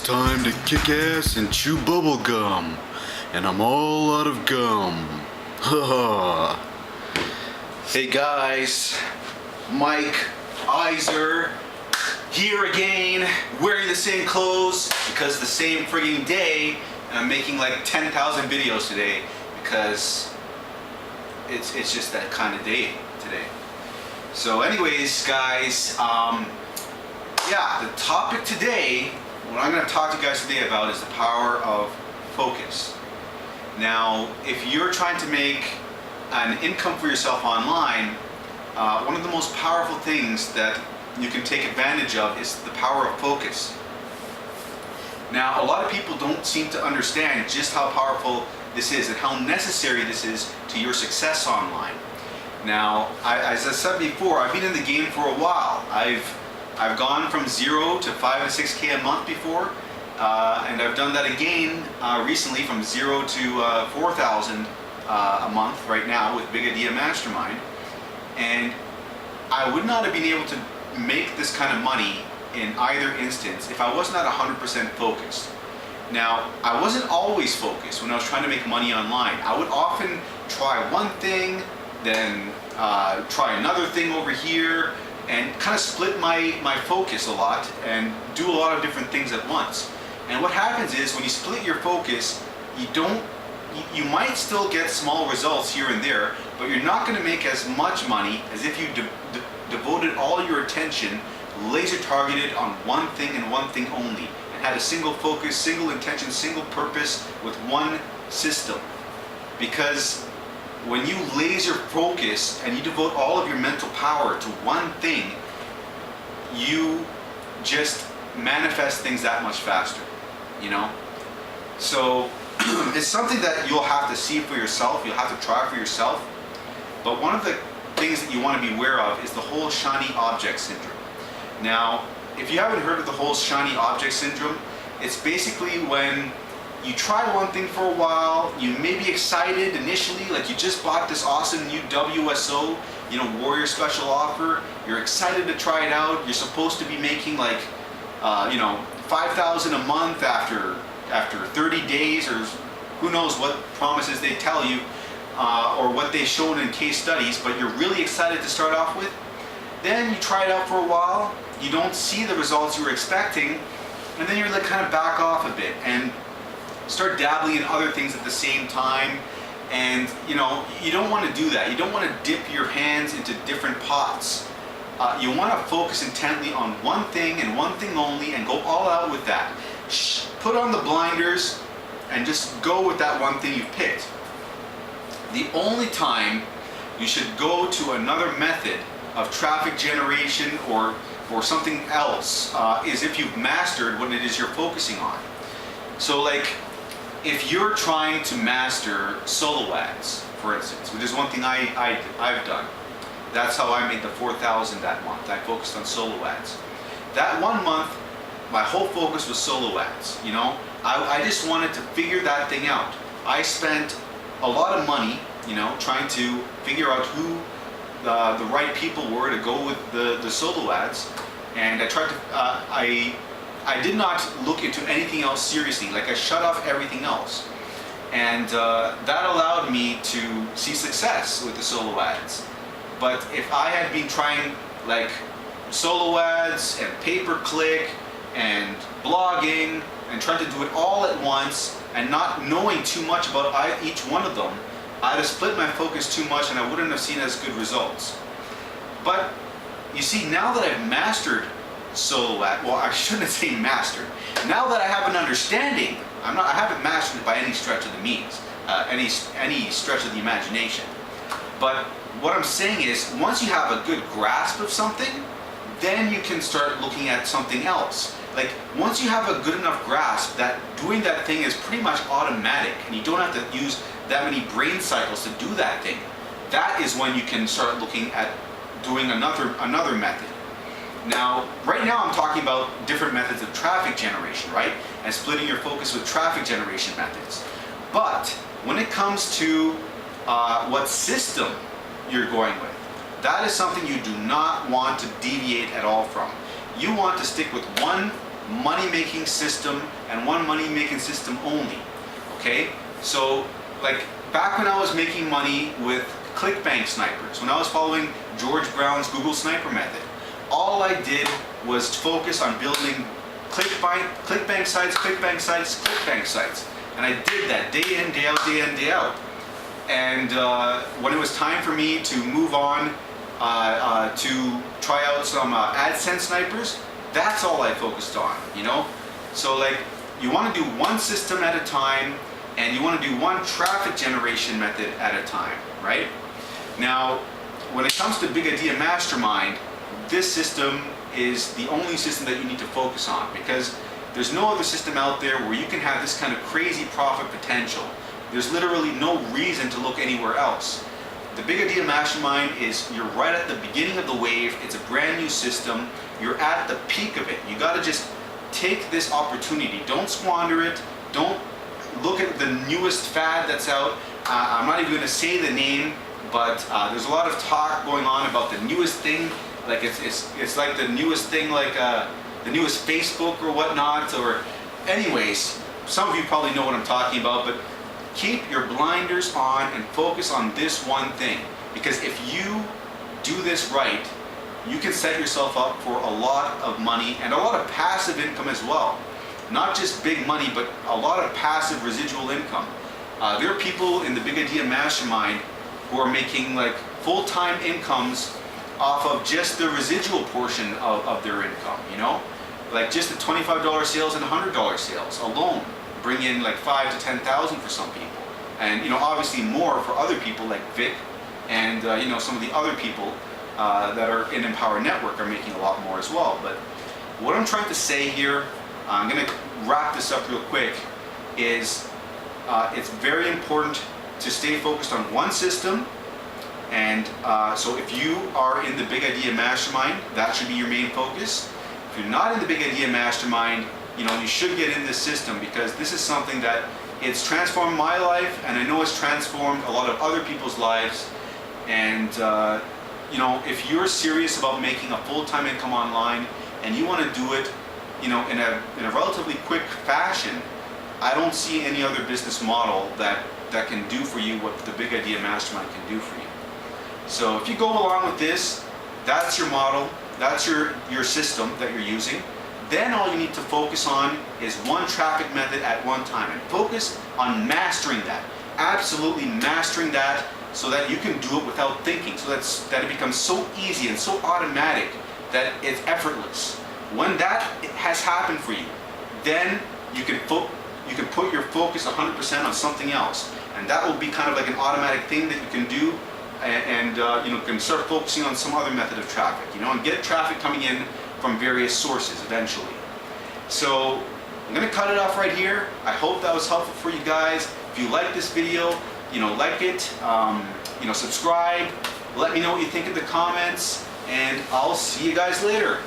It's time to kick ass and chew bubble gum. And I'm all out of gum. Haha. Hey guys, Mike Iser here again, wearing the same clothes because the same frigging day, and I'm making like 10,000 videos today because it's just that kind of day today. So anyways guys, yeah, the topic today, what I'm going to talk to you guys today about is the power of focus. Now, if you're trying to make an income for yourself online, one of the most powerful things that you can take advantage of is the power of focus. Now, a lot of people don't seem to understand just how powerful this is and how necessary this is to your success online. Now, as I said before, I've been in the game for a while. I've gone from 0 to 5 and 6K a month before, and I've done that again recently from 0 to 4,000 a month right now with Big Idea Mastermind. And I would not have been able to make this kind of money in either instance if I was not 100% focused. Now, I wasn't always focused when I was trying to make money online. I would often try one thing, then try another thing over here, and kind of split my focus a lot and do a lot of different things at once. And what happens is when you split your focus, you might still get small results here and there, but you're not going to make as much money as if you devoted all your attention, laser targeted on one thing and one thing only, and had a single focus, single intention, single purpose with one system. Because when you laser focus and you devote all of your mental power to one thing, you just manifest things that much faster, you know? So it's something that you'll have to see for yourself, you'll have to try for yourself. But one of the things that you want to be aware of is the whole shiny object syndrome. Now, if you haven't heard of the whole shiny object syndrome, it's basically when you try one thing for a while, you may be excited initially, like you just bought this awesome new WSO, you know, Warrior Special Offer, you're excited to try it out, you're supposed to be making like, you know, 5,000 a month after 30 days, or who knows what promises they tell you, or what they've shown in case studies, but you're really excited to start off with. Then you try it out for a while, you don't see the results you were expecting, and then you're like kind of back off a bit and start dabbling in other things at the same time. And you know, you don't want to do that. You don't want to dip your hands into different pots. You want to focus intently on one thing and one thing only and go all out with that. Put on the blinders and just go with that one thing you've picked. The only time you should go to another method of traffic generation or something else is if you've mastered what it is you're focusing on. So like, if you're trying to master solo ads, for instance, which is one thing I've done, that's how I made the 4,000 that month. I focused on solo ads. That one month, my whole focus was solo ads. You know, I just wanted to figure that thing out. I spent a lot of money, you know, trying to figure out who the right people were to go with the solo ads, and I tried to. I did not look into anything else seriously. Like I shut off everything else, and that allowed me to see success with the solo ads. But if I had been trying like solo ads and pay-per-click and blogging and trying to do it all at once and not knowing too much about each one of them, I'd have split my focus too much and I wouldn't have seen as good results. But you see, now that I've mastered solo ad, well, I shouldn't say mastered. Now that I have an understanding, I haven't mastered it by any stretch of the means, any stretch of the imagination. But what I'm saying is, once you have a good grasp of something, then you can start looking at something else. Like once you have a good enough grasp that doing that thing is pretty much automatic, and you don't have to use that many brain cycles to do that thing, that is when you can start looking at doing another method. Now, right now I'm talking about different methods of traffic generation, right? And splitting your focus with traffic generation methods. But when it comes to what system you're going with, that is something you do not want to deviate at all from. You want to stick with one money-making system and one money-making system only. Okay, so like back when I was making money with ClickBank snipers, when I was following George Brown's Google Sniper method, all I did was focus on building ClickBank sites, ClickBank sites, ClickBank sites. And I did that day in, day out, day in, day out. And when it was time for me to move on to try out some AdSense snipers, that's all I focused on, you know? So like, you want to do one system at a time, and you want to do one traffic generation method at a time, right? Now, when it comes to Big Idea Mastermind, this system is the only system that you need to focus on, because there's no other system out there where you can have this kind of crazy profit potential. There's literally no reason to look anywhere else. The Big Idea Mastermind is, you're right at the beginning of the wave. It's a brand new system. You're at the peak of it. You got to just take this opportunity. Don't squander it. Don't look at the newest fad that's out. I'm not even going to say the name, but there's a lot of talk going on about the newest thing. Like it's like the newest thing, like the newest Facebook or whatnot. Or, anyways, some of you probably know what I'm talking about. But keep your blinders on and focus on this one thing, because if you do this right, you can set yourself up for a lot of money and a lot of passive income as well. Not just big money, but a lot of passive residual income. There are people in the Big Idea Mastermind who are making like full-time incomes off of just the residual portion of their income, you know? Like just the $25 sales and $100 sales alone bring in like $5,000 to $10,000 for some people. And, you know, obviously more for other people like Vic and, you know, some of the other people that are in Empower Network are making a lot more as well. But what I'm trying to say here, I'm going to wrap this up real quick, is it's very important to stay focused on one system. And so if you are in the Big Idea Mastermind, that should be your main focus. If you're not in the Big Idea Mastermind, you know, you should get in this system, because this is something that it's transformed my life, and I know it's transformed a lot of other people's lives. And you know, if you're serious about making a full-time income online and you want to do it, you know, in a relatively quick fashion, I don't see any other business model that can do for you what the Big Idea Mastermind can do for you. So if you go along with this, that's your model, that's your system that you're using. Then all you need to focus on is one traffic method at one time, and focus on mastering that. Absolutely mastering that, so that you can do it without thinking, so that it becomes so easy and so automatic that it's effortless. When that has happened for you, then you can put your focus 100% on something else, and that will be kind of like an automatic thing that you can do, and you know, can start focusing on some other method of traffic, you know, and get traffic coming in from various sources eventually. So I'm going to cut it off right here. I hope that was helpful for you guys. If you like this video, you know, like it, you know, subscribe. Let me know what you think in the comments, and I'll see you guys later.